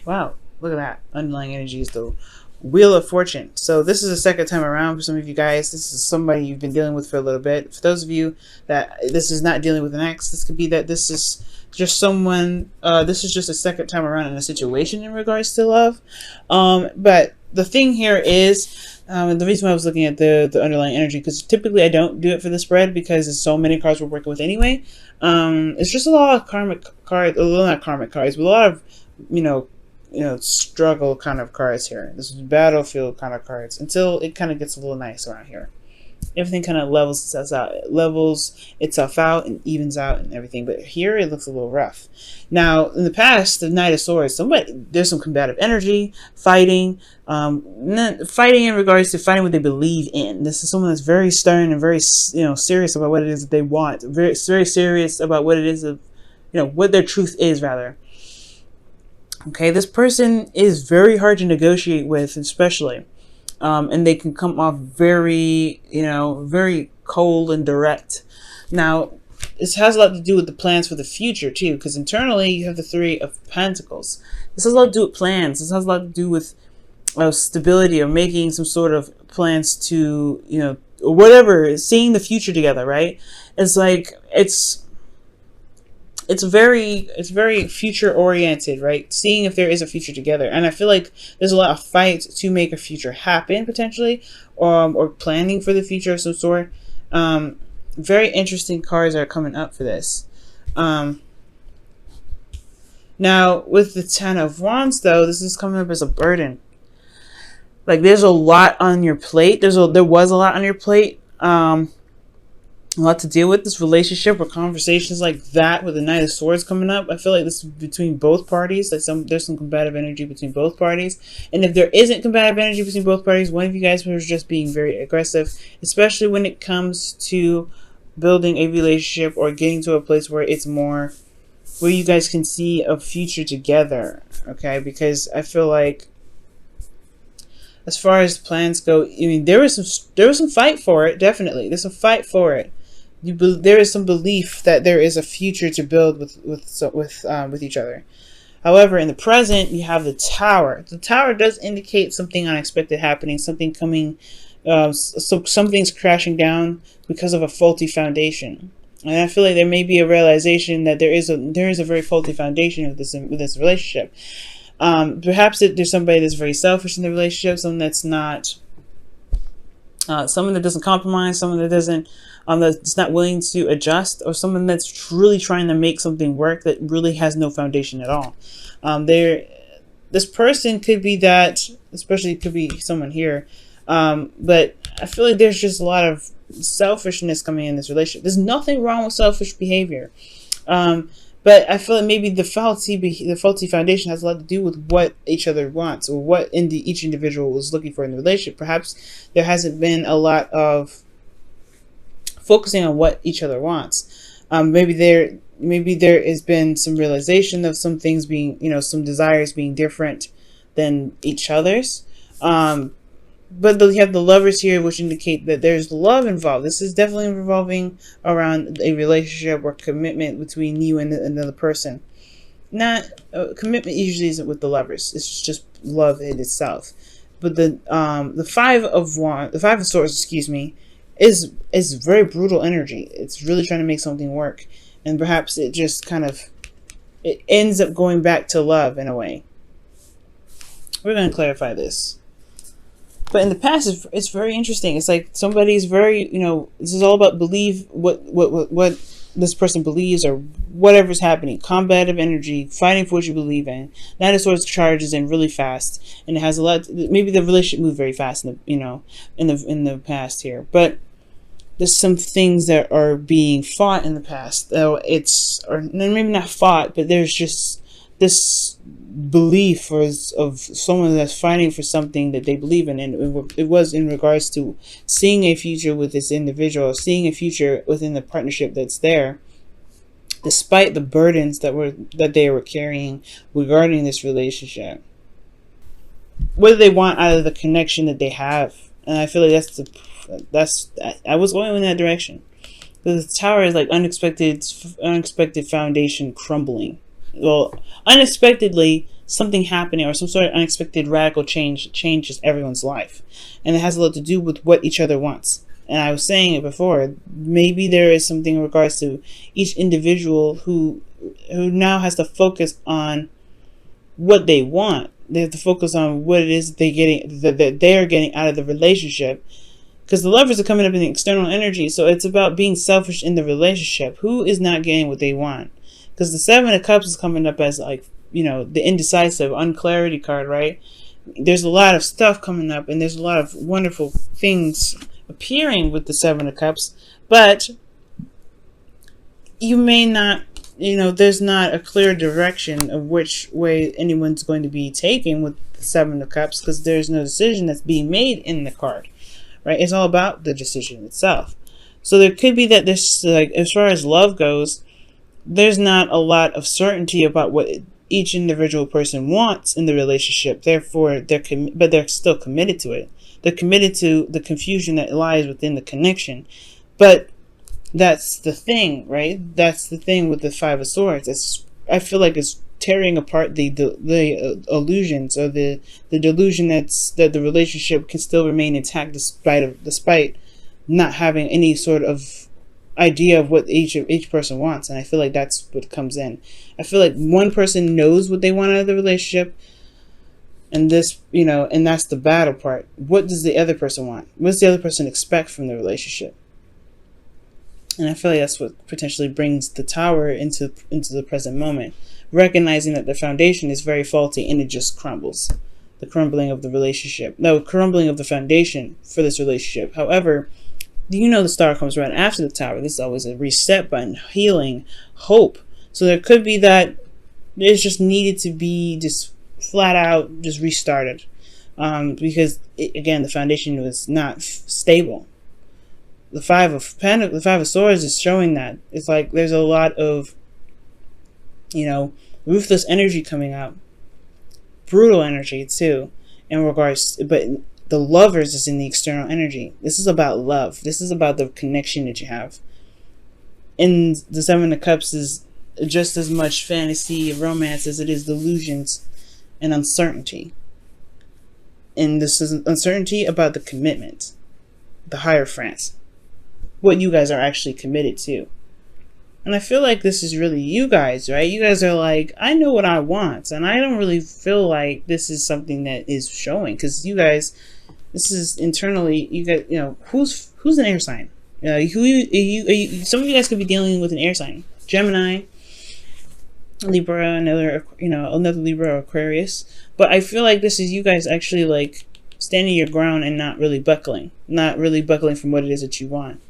Wow, look at that. Underlying energy is the Wheel of Fortune. So this is the second time around for some of you guys. This is somebody you've been dealing with for a little bit. For those of you that this is not dealing with an ex, this could be that this is just someone, this is just a second time around in a situation in regards to love. But the thing here is, the reason why I was looking at the underlying energy, because typically I don't do it for the spread because there's so many cards we're working with anyway. It's just a lot of karmic cards, well, not karmic cards, but a lot of, struggle kind of cards here. This is battlefield kind of cards until it kind of gets a little nice around here. Everything kind of levels itself out and evens out and everything. But here it looks a little rough. Now, in the past, the Knight of Swords, there's some combative energy, fighting in regards to fighting what they believe in. This is someone that's very stern and very, serious about what it is that they want. Very, very serious about what it is what their truth is, rather. Okay, this person is very hard to negotiate with, especially. And they can come off very, very cold and direct. Now, this has a lot to do with the plans for the future, too, because internally you have the Three of Pentacles. This has a lot to do with plans. This has a lot to do with stability, or making some sort of plans to, or whatever, seeing the future together, right? It's like, it's very future oriented, right? Seeing if there is a future together. And I feel like there's a lot of fight to make a future happen, potentially, or planning for the future of some sort. Very interesting cards are coming up for this. Now, with the Ten of Wands, though, this is coming up as a burden. Like, there's a lot on your plate. There was a lot on your plate. A lot to deal with, this relationship or conversations like that with the Knight of Swords coming up. I feel like this is between both parties. Like there's some combative energy between both parties. And if there isn't combative energy between both parties, one of you guys was just being very aggressive, especially when it comes to building a relationship or getting to a place where it's more, where you guys can see a future together. Okay, because I feel like, as far as plans go, I mean, there was some fight for it. Definitely, there's some fight for it. There is some belief that there is a future to build with each other. However, in the present, you have the Tower. The Tower does indicate something unexpected happening, something coming, something's crashing down because of a faulty foundation. And I feel like there may be a realization that there is a very faulty foundation with this relationship. Perhaps there's somebody that's very selfish in the relationship, someone that's not, someone that doesn't compromise, someone that doesn't, that's not willing to adjust, or someone that's truly trying to make something work that really has no foundation at all. This person could be that, especially could be someone here, but I feel like there's just a lot of selfishness coming in this relationship. There's nothing wrong with selfish behavior. But I feel like maybe the faulty foundation has a lot to do with what each other wants, or what each individual was looking for in the relationship. Perhaps there hasn't been a lot of focusing on what each other wants. Maybe there has been some realization of some things being, some desires being different than each other's. But you have the Lovers here, which indicate that there's love involved. This is definitely revolving around a relationship or commitment between you and another person. Not commitment usually isn't with the Lovers. It's just love in itself. But the Five of Swords, excuse me, is very brutal energy. It's really trying to make something work, and perhaps it just it ends up going back to love in a way. We're going to clarify this. But in the past, it's very interesting. It's like somebody's very, this is all about believe what this person believes, or whatever's happening. Combative energy, fighting for what you believe in. Knight of Swords charges in really fast, and it has a lot. Maybe the relationship moved very fast in the past here, but there's some things that are being fought in the past. Though or maybe not fought, but there's just this belief of someone that's fighting for something that they believe in, and it was in regards to seeing a future with this individual, seeing a future within the partnership that's there, despite the burdens that they were carrying regarding this relationship. What do they want out of the connection that they have? And I feel like I was going in that direction. The Tower is like unexpected foundation crumbling. Well, unexpectedly, something happening or some sort of unexpected radical change changes everyone's life. And it has a lot to do with what each other wants. And I was saying it before, maybe there is something in regards to each individual who now has to focus on what they want. They have to focus on what it is that they're getting out of the relationship. Because the lovers are coming up in the external energy, so it's about being selfish in the relationship. Who is not getting what they want? Because the Seven of Cups is coming up as, like, you know, the indecisive, unclarity card, right? There's a lot of stuff coming up, and there's a lot of wonderful things appearing with the Seven of Cups, but you may not, you know, there's not a clear direction of which way anyone's going to be taking with the Seven of Cups, because there's no decision that's being made in the card, right? It's all about the decision itself. So there could be that there's, like, as far as love goes, there's not a lot of certainty about what each individual person wants in the relationship. Therefore, but they're still committed to it. They're committed to the confusion that lies within the connection. But that's the thing, right? That's the thing with the Five of Swords. I feel like it's tearing apart the illusions, or the delusion that the relationship can still remain intact despite not having any sort of idea of what each person wants. And I feel like that's what comes in. I feel like one person knows what they want out of the relationship, and this, you know, and that's the battle part. What does the other person want? What does the other person expect from the relationship? And I feel like that's what potentially brings the Tower into the present moment, recognizing that the foundation is very faulty and it just crumbles. The crumbling of the relationship. No, crumbling of the foundation for this relationship. However, you know, the Star comes right after the Tower. This is always a reset button, healing, hope. So there could be that it's just needed to be just flat out just restarted, because again, the foundation was not stable. The Five of Swords is showing that it's like there's a lot of, you know, ruthless energy coming out, brutal energy too, in regards. But the Lovers is in the external energy. This is about love. This is about the connection that you have. And the Seven of Cups is just as much fantasy, romance, as it is delusions and uncertainty. And this is uncertainty about the commitment, the Hierophant, what you guys are actually committed to. And I feel like this is really you guys, right? You guys are like, I know what I want, and I don't really feel like this is something that is showing, because you guys, this is internally, you guys, you know, who's an air sign? Some of you guys could be dealing with an air sign, Gemini, Libra, another Libra or Aquarius. But I feel like this is you guys actually like standing your ground and not really buckling from what it is that you want.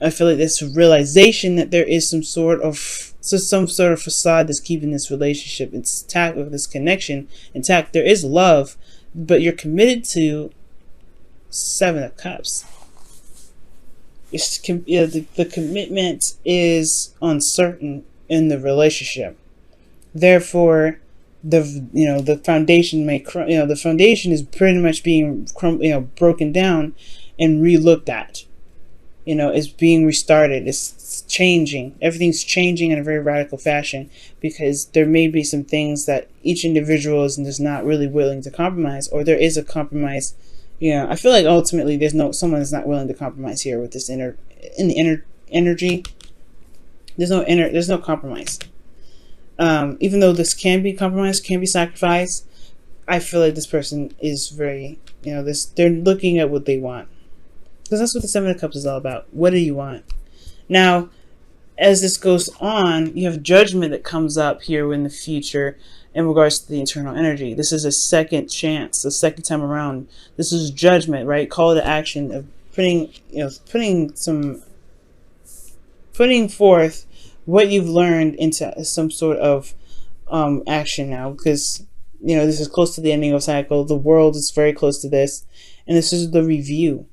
I feel like this realization that there is some sort of facade that's keeping this relationship intact, with this connection intact. There is love, but you're committed to Seven of Cups. The commitment is uncertain in the relationship. Therefore, the foundation the foundation is pretty much being broken down and re-looked at. It's being restarted. It's changing. Everything's changing in a very radical fashion, because there may be some things that each individual is just not really willing to compromise, or there is a compromise. I feel like ultimately someone is not willing to compromise here with this inner energy. There's no compromise. Even though this can be compromised, can be sacrificed, I feel like this person is very, they're looking at what they want. Because that's what the Seven of Cups is all about. What do you want? Now, as this goes on, you have judgment that comes up here in the future in regards to the internal energy. This is a second chance, the second time around. This is judgment, right? Call to action of putting forth what you've learned into some sort of action now, because this is close to the ending of cycle. The world is very close to this, and this is the review.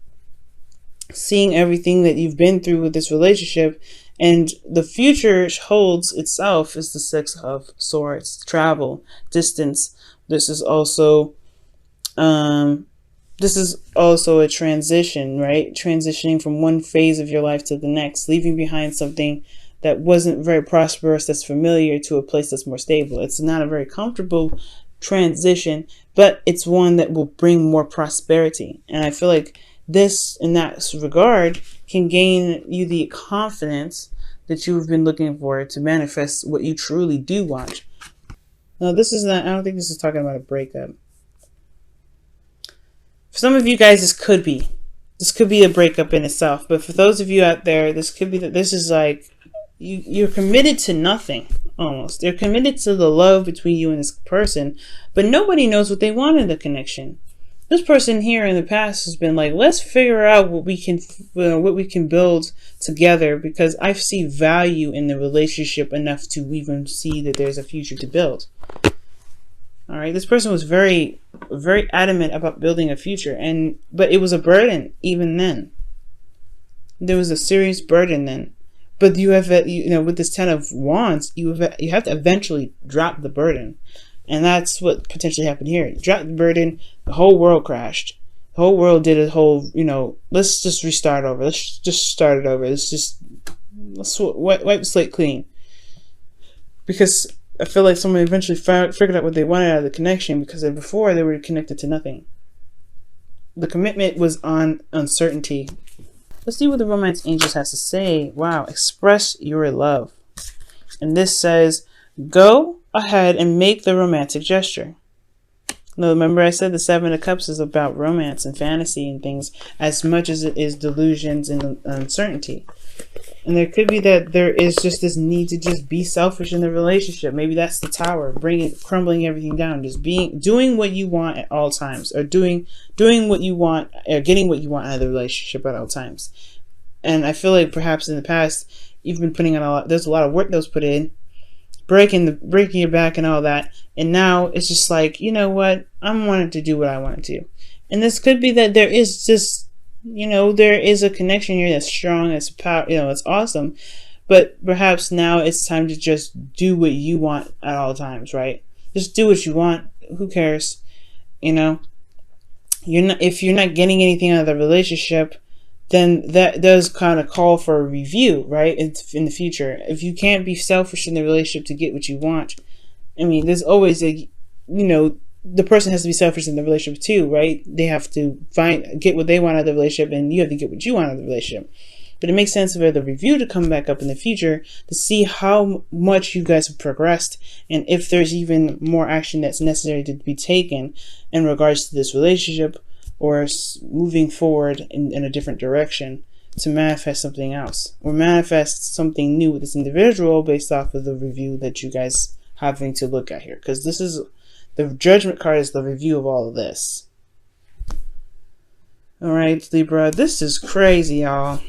Seeing everything that you've been through with this relationship, and the future holds itself is the Six of Swords, travel, distance. This is also a transition, right? Transitioning from one phase of your life to the next, leaving behind something that wasn't very prosperous, that's familiar, to a place that's more stable. It's not a very comfortable transition, but it's one that will bring more prosperity. And I feel like this, in that regard, can gain you the confidence that you've been looking for to manifest what you truly do want. Now, this is not, I don't think this is talking about a breakup. For some of you guys, this could be a breakup in itself. But for those of you out there, this could be that this is like, you're committed to nothing, almost. They're committed to the love between you and this person, but nobody knows what they want in the connection. This person here in the past has been like, let's figure out what we can build together, because I see value in the relationship enough to even see that there's a future to build. All right, this person was very, very adamant about building a future, but it was a burden even then. There was a serious burden then. But you have, with this Ten of Wands, you have to eventually drop the burden. And that's what potentially happened here. You dropped the burden, the whole world crashed. The whole world did a whole, let's just restart over. Let's just start it over. Let's wipe the slate clean. Because I feel like someone eventually figured out what they wanted out of the connection, because before they were connected to nothing. The commitment was on uncertainty. Let's see what the Romance Angels has to say. Wow, express your love. And this says, go ahead and make the romantic gesture. Now, remember I said the Seven of Cups is about romance and fantasy and things as much as it is delusions and uncertainty. And there could be that there is just this need to just be selfish in the relationship. Maybe that's the Tower, crumbling everything down, just doing what you want at all times, or doing what you want, or getting what you want out of the relationship at all times. And I feel like perhaps in the past you've been putting on there's a lot of work that was put in, breaking your back and all that, and now it's just like, you know what, I'm wanting to do what I want to do. And this could be that there is just, there is a connection here that's strong, that's power, it's awesome, but perhaps now it's time to just do what you want at all times, right? Just do what you want. Who cares? If you're not getting anything out of the relationship, then that does kind of call for a review, right? In the future, if you can't be selfish in the relationship to get what you want, I mean, there's always the person has to be selfish in the relationship too, right? They have to get what they want out of the relationship, and you have to get what you want out of the relationship. But it makes sense for the review to come back up in the future to see how much you guys have progressed, and if there's even more action that's necessary to be taken in regards to this relationship, or moving forward in a different direction to manifest something else, or manifest something new with this individual based off of the review that you guys having to look at here. Because this is the Judgment card, is the review of all of this. All right, Libra, this is crazy, y'all.